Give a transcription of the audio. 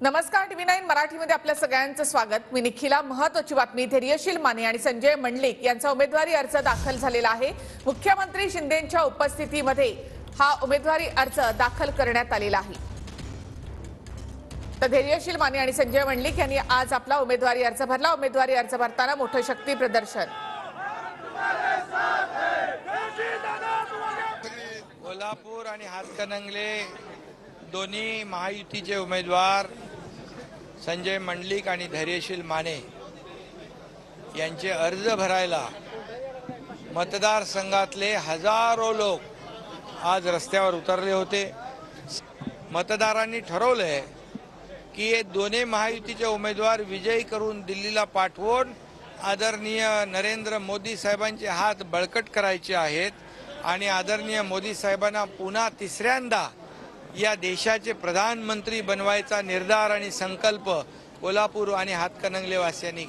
नमस्कार TV9 मराठीमध्ये आपल्या सगळ्यांचं स्वागत। मी निखिला। महत्त्वाची बातमी, धैर्यशील माने आणि संजय मंडलिक यांचा उमेदवारी अर्ज दाखल झालेला आहे। मुख्यमंत्री शिंदेंच्या उपस्थितीमध्ये हा उमेदवारी अर्ज दाखल करण्यात आलेला आहे। तर धैर्यशील माने आणि संजय मंडलिक यांनी आज आपला उमेदवारी अर्ज भरला। उमेदवारी अर्ज भरताना मोठं शक्ती प्रदर्शन। कोल्हापूर आणि हातकणंगले दोन्ही महायुतीचे उमेदवार संजय मंडलिक आणि धैर्यशील माने यांचे अर्ज भरायला मतदारसंघातले हजारो लोक आज रस्त्यावर उतरले होते। मतदारांनी ठरवले की हे दोन्ही महायुतीचे उमेदवार विजयी करून दिल्लीला पाठवून आदरणीय नरेंद्र मोदी साहेबांचे हात बळकट करायचे आहेत आणि आदरणीय मोदी साहेबांना पुन्हा तिसऱ्यांदा या देशाचे प्रधानमंत्री बनवायचा निर्धार आणि संकल्प कोल्हापूर आणि हातकणंगले वासियांनी